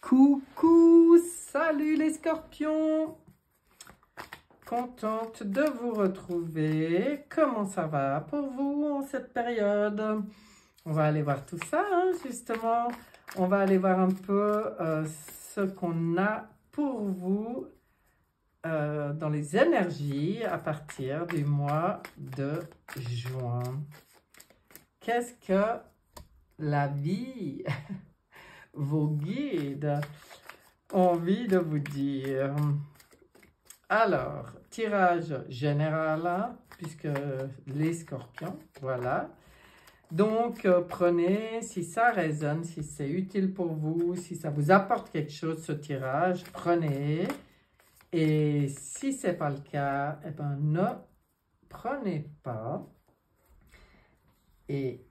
Coucou, salut les scorpions! Contente de vous retrouver. Comment ça va pour vous en cette période? On va aller voir tout ça, hein, justement. On va aller voir un peu ce qu'on a pour vous dans les énergies à partir du mois de juin. Qu'est-ce que la vie, vos guides, ont envie de vous dire? Alors, tirage général, hein, puisque les scorpions, voilà. Donc, prenez, si ça résonne, si c'est utile pour vous, si ça vous apporte quelque chose, ce tirage, prenez. Et si ce n'est pas le cas, eh ben, ne prenez pas. Et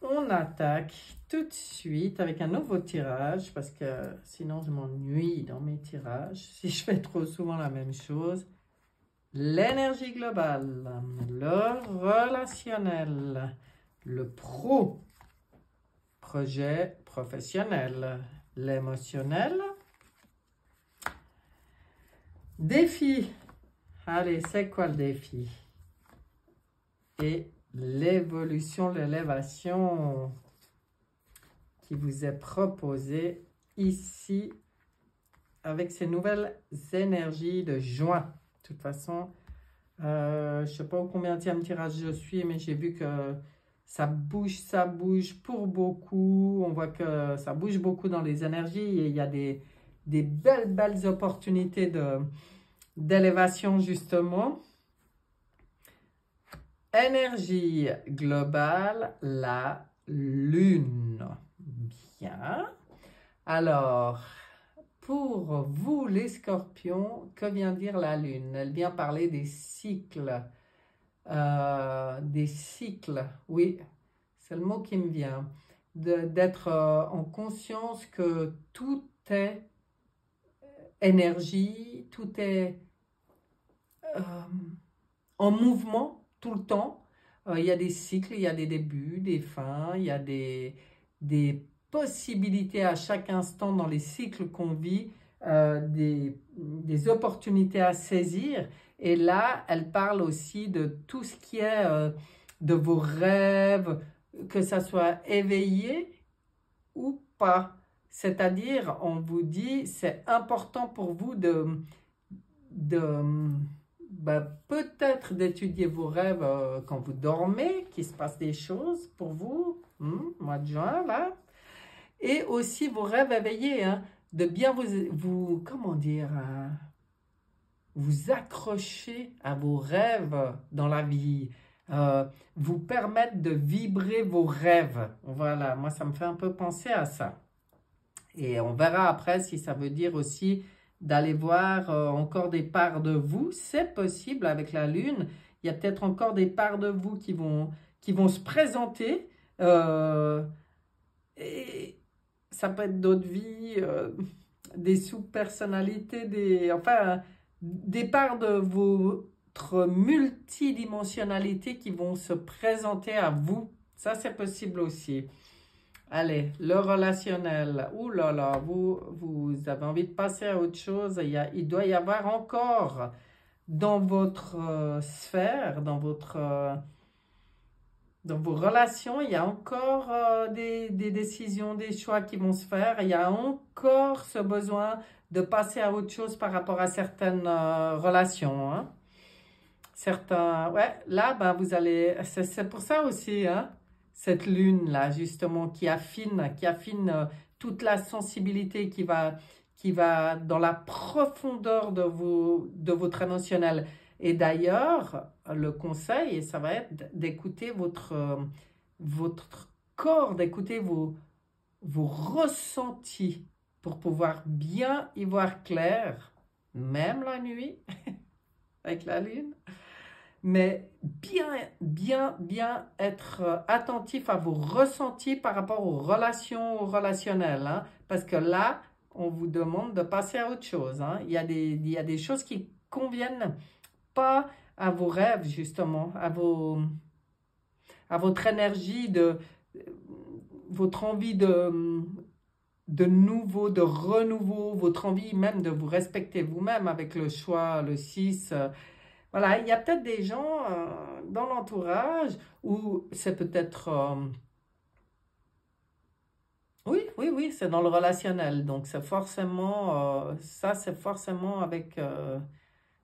on attaque tout de suite avec un nouveau tirage, parce que sinon je m'ennuie dans mes tirages, si je fais trop souvent la même chose. L'énergie globale, le relationnel, le projet professionnel, l'émotionnel, défi. Allez, c'est quoi le défi? Et l'évolution, l'élévation qui vous est proposée ici avec ces nouvelles énergies de juin. De toute façon, je ne sais pas au combienième tirage je suis, mais j'ai vu que ça bouge pour beaucoup. On voit que ça bouge beaucoup dans les énergies et il y a des belles opportunités d'élévation justement. Énergie globale, la lune. Bien. Alors, pour vous les scorpions, que vient dire la lune? Elle vient parler des cycles. Oui, c'est le mot qui me vient. D'être en conscience que tout est énergie, tout est en mouvement. Tout le temps, il y a des cycles, il y a des débuts, des fins, il y a des possibilités à chaque instant dans les cycles qu'on vit, des opportunités à saisir. Et là, elle parle aussi de tout ce qui est de vos rêves, que ça soit éveillé ou pas. C'est-à-dire, on vous dit, c'est important pour vous peut-être d'étudier vos rêves quand vous dormez, qu'il se passe des choses pour vous, mois de juin, là. Et aussi vos rêves éveillés, hein, de bien vous comment dire, vous accrocher à vos rêves dans la vie, vous permettre de vibrer vos rêves. Voilà, moi ça me fait un peu penser à ça. Et on verra après si ça veut dire aussi d'aller voir encore des parts de vous. C'est possible avec la lune. Il y a peut-être encore des parts de vous qui vont se présenter. Et ça peut être d'autres vies, des sous-personnalités, des parts de votre multidimensionnalité qui vont se présenter à vous. Ça, c'est possible aussi. Allez, le relationnel. Ouh là là, vous avez envie de passer à autre chose. Il doit y avoir encore dans votre sphère, dans vos relations, il y a encore des décisions, des choix qui vont se faire. Il y a encore ce besoin de passer à autre chose par rapport à certaines relations. Hein. Ouais, là, ben, vous allez... C'est pour ça aussi, hein. Cette lune-là, justement, qui affine toute la sensibilité qui va dans la profondeur de votre émotionnel. Et d'ailleurs, le conseil, ça va être d'écouter votre corps, d'écouter vos ressentis pour pouvoir bien y voir clair, même la nuit, avec la lune. Mais bien être attentif à vos ressentis par rapport aux relations, au relationnel. Hein, parce que là, on vous demande de passer à autre chose. Hein. Il y a des choses qui conviennent pas à vos rêves, justement, à votre énergie, votre envie de de nouveau, de renouveau, votre envie même de vous respecter vous-même avec le choix, le 6. Voilà, il y a peut-être des gens dans l'entourage où c'est peut-être... oui, c'est dans le relationnel. Donc, c'est forcément... ça, c'est forcément avec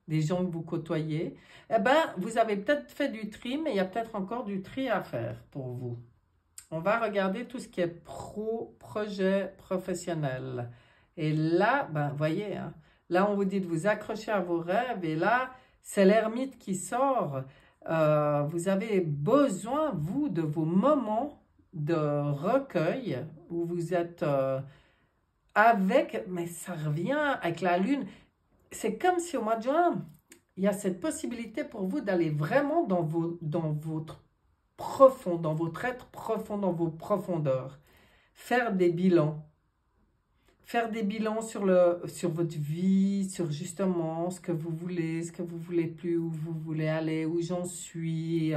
des gens que vous côtoyez. Eh bien, vous avez peut-être fait du tri, mais il y a peut-être encore du tri à faire pour vous. On va regarder tout ce qui est projet professionnel. Et là, ben, voyez, hein, là, on vous dit de vous accrocher à vos rêves. Et là, c'est l'ermite qui sort. Vous avez besoin, vous, de vos moments de recueil où vous êtes avec, mais ça revient avec la lune. C'est comme si au mois de juin, il y a cette possibilité pour vous d'aller vraiment dans votre profond, dans votre être profond, dans vos profondeurs. Faire des bilans. Faire des bilans sur votre vie, sur justement ce que vous voulez plus, où vous voulez aller, où j'en suis.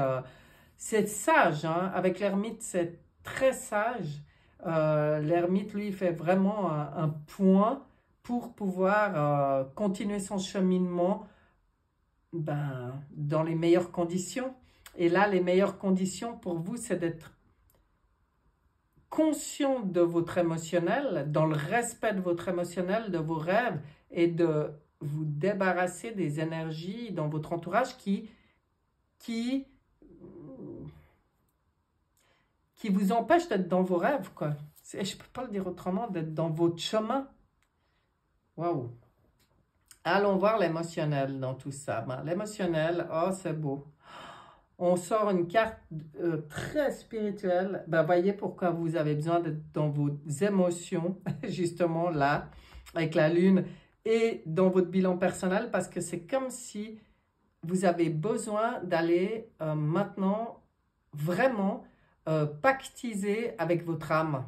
C'est sage, hein? Avec l'ermite, c'est très sage. L'ermite, lui, fait vraiment un point pour pouvoir continuer son cheminement dans les meilleures conditions. Et là, les meilleures conditions pour vous, c'est d'être conscient de votre émotionnel, dans le respect de votre émotionnel, de vos rêves, et de vous débarrasser des énergies dans votre entourage qui vous empêchent d'être dans vos rêves, quoi. Je ne peux pas le dire autrement, d'être dans votre chemin. Waouh! Allons voir l'émotionnel dans tout ça. L'émotionnel, oh, c'est beau. On sort une carte très spirituelle. Voyez pourquoi vous avez besoin d'être dans vos émotions, justement là, avec la lune, et dans votre bilan personnel, parce que c'est comme si vous avez besoin d'aller maintenant vraiment pactiser avec votre âme,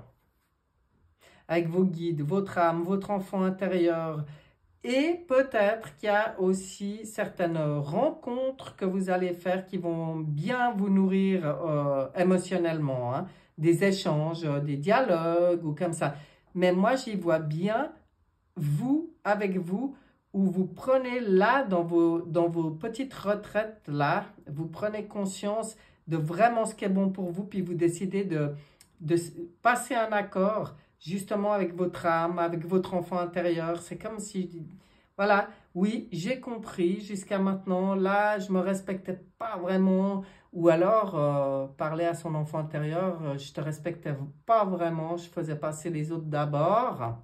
avec vos guides, votre âme, votre enfant intérieur. Et peut-être qu'il y a aussi certaines rencontres que vous allez faire qui vont bien vous nourrir émotionnellement, hein. Des échanges, des dialogues ou comme ça. Mais moi, j'y vois bien vous, avec vous, où vous prenez là, dans vos petites retraites, là, vous prenez conscience de vraiment ce qui est bon pour vous, puis vous décidez de passer un accord justement avec votre âme, avec votre enfant intérieur. C'est comme si, voilà, oui, j'ai compris jusqu'à maintenant, là, je ne me respectais pas vraiment, ou alors, parler à son enfant intérieur, je ne te respectais pas vraiment, je faisais passer les autres d'abord,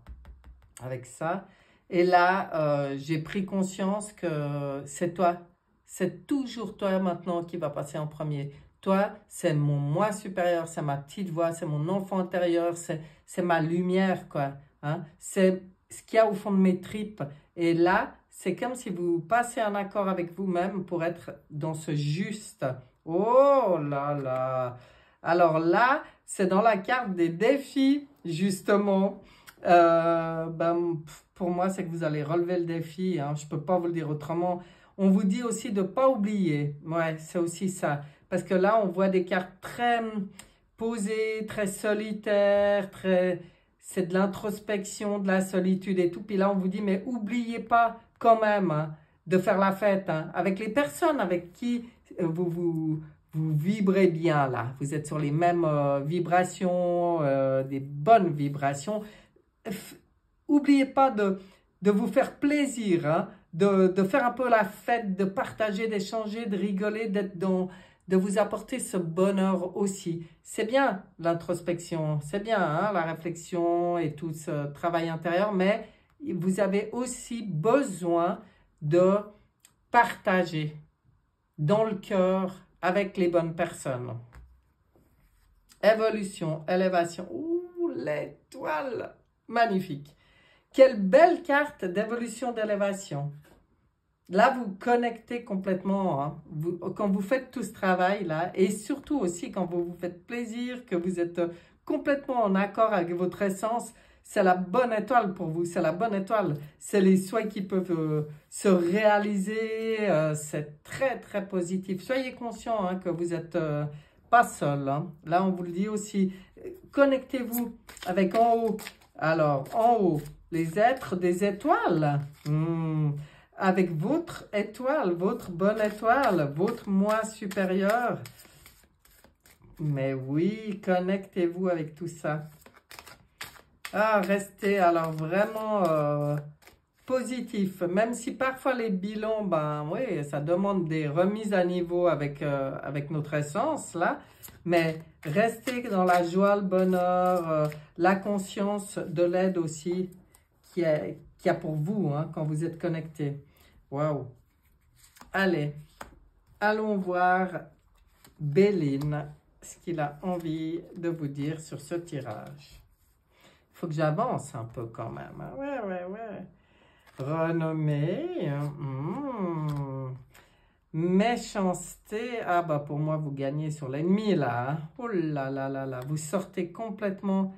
avec ça. Et là, j'ai pris conscience que c'est toi, c'est toujours toi maintenant qui va passer en premier. Toi, c'est mon moi supérieur, c'est ma petite voix, c'est mon enfant intérieur, c'est ma lumière, quoi. Hein? C'est ce qu'il y a au fond de mes tripes. Et là, c'est comme si vous passez un accord avec vous-même pour être dans ce juste. Oh là là! Alors là, c'est dans la carte des défis, justement. Pour moi, c'est que vous allez relever le défi. Hein. Je ne peux pas vous le dire autrement. On vous dit aussi de ne pas oublier. Ouais, c'est aussi ça. Parce que là, on voit des cartes très posées, très solitaires, c'est de l'introspection, de la solitude et tout. Puis là, on vous dit, mais oubliez pas quand même, hein, de faire la fête, hein, avec les personnes avec qui vous vibrez bien là. Vous êtes sur les mêmes vibrations, des bonnes vibrations. Oubliez pas de vous faire plaisir, hein, de faire un peu la fête, de partager, d'échanger, de rigoler, de vous apporter ce bonheur aussi. C'est bien l'introspection, c'est bien, hein, la réflexion et tout ce travail intérieur, mais vous avez aussi besoin de partager dans le cœur avec les bonnes personnes. Évolution, élévation, ouh, l'étoile, magnifique. Quelle belle carte d'évolution, d'élévation. Là, vous connectez complètement, hein, quand vous faites tout ce travail-là, et surtout aussi quand vous vous faites plaisir, que vous êtes complètement en accord avec votre essence, c'est la bonne étoile pour vous, c'est la bonne étoile. C'est les souhaits qui peuvent se réaliser, c'est très, très positif. Soyez conscient, hein, que vous n'êtes pas seul. Hein. Là, on vous le dit aussi, connectez-vous avec en haut, Alors, en haut, les êtres des étoiles. Avec votre étoile, votre bonne étoile, votre moi supérieur. Mais oui, connectez-vous avec tout ça. Ah, restez alors vraiment positif. Même si parfois les bilans, ben oui, ça demande des remises à niveau avec, avec notre essence, là. Mais restez dans la joie, le bonheur, la conscience de l'aide aussi qu'il y a pour vous hein, quand vous êtes connecté. Waouh! Allez, allons voir Béline, ce qu'il a envie de vous dire sur ce tirage. Il faut que j'avance un peu quand même. Hein? Ouais. Renommée. Méchanceté. Ah bah pour moi, vous gagnez sur l'ennemi là. Hein? Oh là là là là. Vous sortez complètement...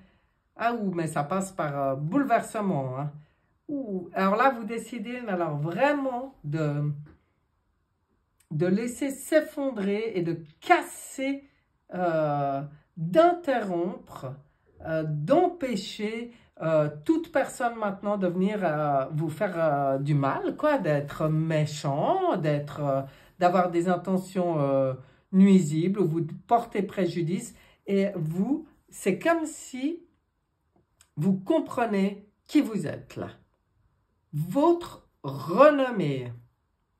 Ah ouh, mais ça passe par bouleversement. Hein? Ouh. Alors là, vous décidez alors vraiment de laisser s'effondrer et de casser, d'interrompre, d'empêcher toute personne maintenant de venir vous faire du mal, quoi, d'être méchant, d'avoir des intentions nuisibles ou vous porter préjudice. Et vous, c'est comme si vous comprenez qui vous êtes là. Votre renommée,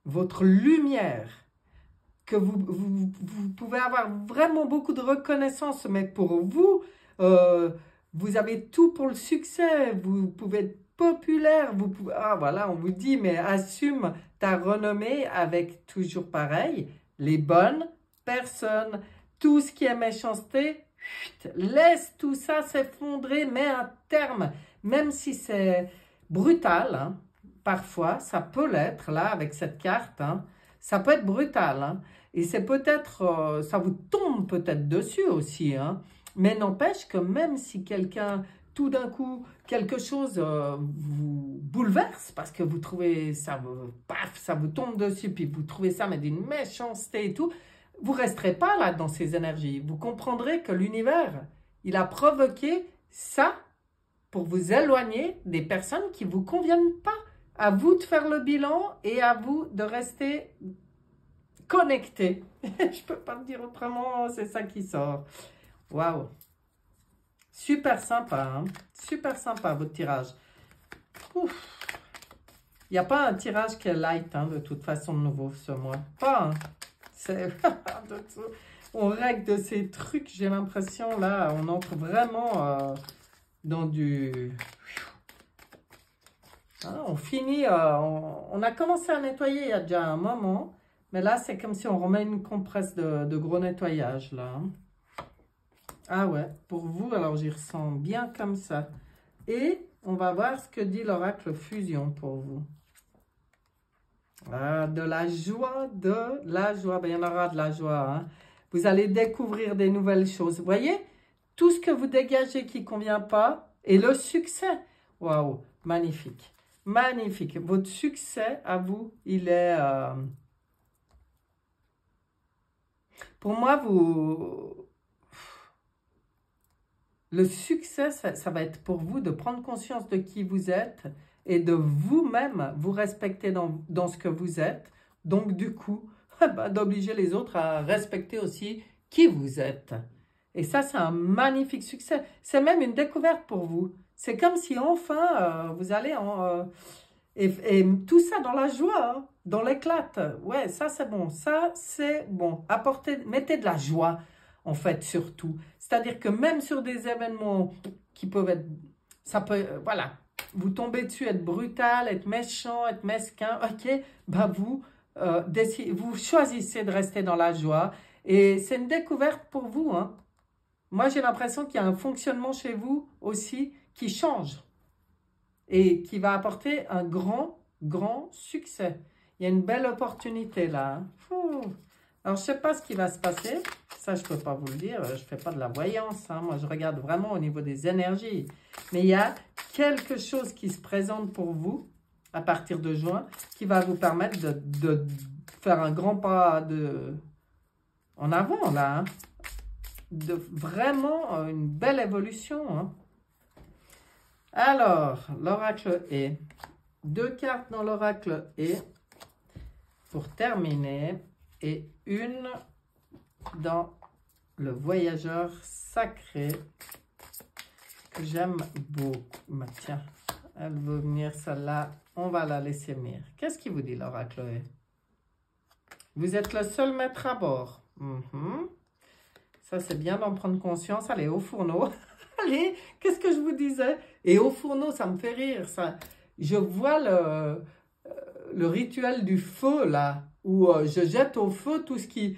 votre lumière, que vous pouvez avoir vraiment beaucoup de reconnaissance, mais pour vous, vous avez tout pour le succès, vous pouvez être populaire, vous pouvez, ah voilà, on vous dit, mais assume ta renommée avec toujours pareil, les bonnes personnes, tout ce qui est méchanceté, laisse tout ça s'effondrer, mets un terme, même si c'est brutal, hein, parfois, ça peut l'être, là, avec cette carte, hein, ça peut être brutal, hein, et c'est peut-être, ça vous tombe peut-être dessus aussi, hein, mais n'empêche que même si quelqu'un, tout d'un coup, quelque chose vous bouleverse, parce que vous trouvez ça, paf, ça vous tombe dessus, puis vous trouvez ça, mais d'une méchanceté et tout, vous ne resterez pas là dans ces énergies. Vous comprendrez que l'univers, il a provoqué ça pour vous éloigner des personnes qui ne vous conviennent pas. À vous de faire le bilan et à vous de rester connecté. Je ne peux pas le dire autrement, c'est ça qui sort. Waouh! Super sympa, hein? Super sympa votre tirage. Ouf! Il n'y a pas un tirage qui est light, hein, de toute façon, de nouveau ce mois. Pas, hein? On règle de ces trucs, j'ai l'impression, là, on entre vraiment dans du... Hein, on finit, on a commencé à nettoyer il y a déjà un moment, mais là, c'est comme si on remet une compresse de gros nettoyage, là. Hein. Ah ouais, pour vous, alors j'y ressens bien comme ça. Et on va voir ce que dit l'oracle fusion pour vous. Ah, de la joie, ben, il y en aura de la joie. Hein. Vous allez découvrir des nouvelles choses. Vous voyez, tout ce que vous dégagez qui ne convient pas et le succès. Waouh, magnifique. Magnifique. Votre succès, à vous, il est... Pour moi, le succès, ça va être pour vous de prendre conscience de qui vous êtes et de vous-même vous respecter dans ce que vous êtes. Donc, du coup, d'obliger les autres à respecter aussi qui vous êtes. Et ça, c'est un magnifique succès. C'est même une découverte pour vous. C'est comme si enfin, vous allez et tout ça dans la joie, hein, dans l'éclate. Ouais, ça, c'est bon. Ça, c'est bon. Mettez de la joie, en fait, surtout. C'est-à-dire que même sur des événements qui peuvent être... Ça peut... voilà. Vous tombez dessus, être brutal, être méchant, être mesquin. Ok, bah vous choisissez de rester dans la joie. Et c'est une découverte pour vous, hein. Moi, j'ai l'impression qu'il y a un fonctionnement chez vous aussi qui change et qui va apporter un grand, grand succès. Il y a une belle opportunité là. Hein. Alors, je ne sais pas ce qui va se passer. Ça, je ne peux pas vous le dire. Je ne fais pas de la voyance. Hein. Moi, je regarde vraiment au niveau des énergies. Mais il y a quelque chose qui se présente pour vous à partir de juin qui va vous permettre de faire un grand pas en avant là. Hein. De vraiment une belle évolution. Hein. Alors, l'oracle est 2 cartes dans l'oracle est pour terminer et une dans le voyageur sacré que j'aime beaucoup. Bah, tiens, elle veut venir celle-là, on va la laisser venir. Qu'est-ce qui vous dit l'oracle est? Vous êtes le seul maître à bord. Ça, c'est bien d'en prendre conscience. Allez, au fourneau. Allez, qu'est-ce que je vous disais? Et au fourneau, ça me fait rire, ça. Je vois le rituel du feu, là, où je jette au feu tout ce qui...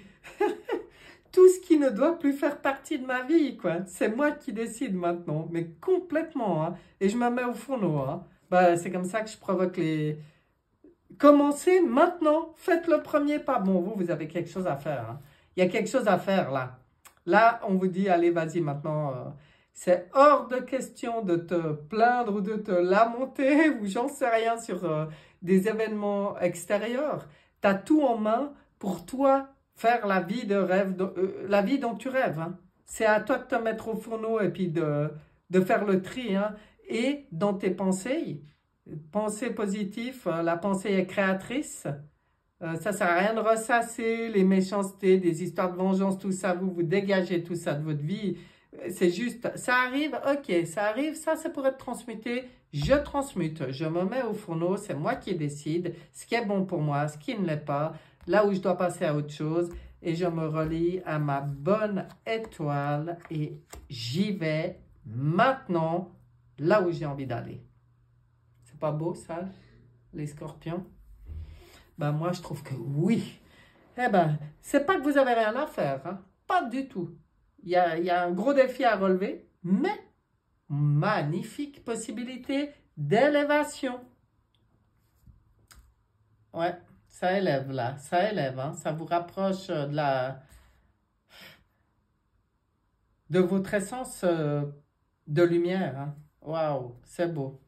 tout ce qui ne doit plus faire partie de ma vie, quoi. C'est moi qui décide maintenant, mais complètement, hein. Et je me mets au fourneau, hein. Bah, c'est comme ça que je provoque les... Commencez maintenant, faites le premier pas. Bon, vous avez quelque chose à faire, hein. Il y a quelque chose à faire, là. Là, on vous dit, allez, vas-y, maintenant... c'est hors de question de te plaindre ou de te lamenter ou j'en sais rien sur des événements extérieurs. Tu as tout en main pour toi faire la vie de rêve, la vie dont tu rêves, hein. C'est à toi de te mettre au fourneau et puis de faire le tri, hein. Et dans tes pensées, pensée positive, la pensée est créatrice. Ça sert à rien de ressasser les méchancetés, des histoires de vengeance, tout ça. Vous dégagez tout ça de votre vie. C'est juste, ça arrive, ok, ça arrive, ça c'est pour être transmuté, je transmute, je me mets au fourneau, c'est moi qui décide ce qui est bon pour moi, ce qui ne l'est pas, là où je dois passer à autre chose, et je me relie à ma bonne étoile, et j'y vais maintenant, là où j'ai envie d'aller. C'est pas beau ça, les scorpions? Ben moi je trouve que oui. Eh ben, c'est pas que vous avez rien à faire, hein? Pas du tout. Il y a un gros défi à relever, mais magnifique possibilité d'élévation. Ouais, ça élève là, ça élève, hein, ça vous rapproche de votre essence de lumière, hein. Waouh, c'est beau.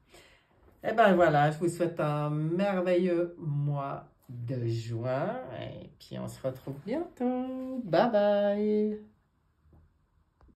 Et ben voilà, je vous souhaite un merveilleux mois de juin et puis on se retrouve bientôt. Bye bye.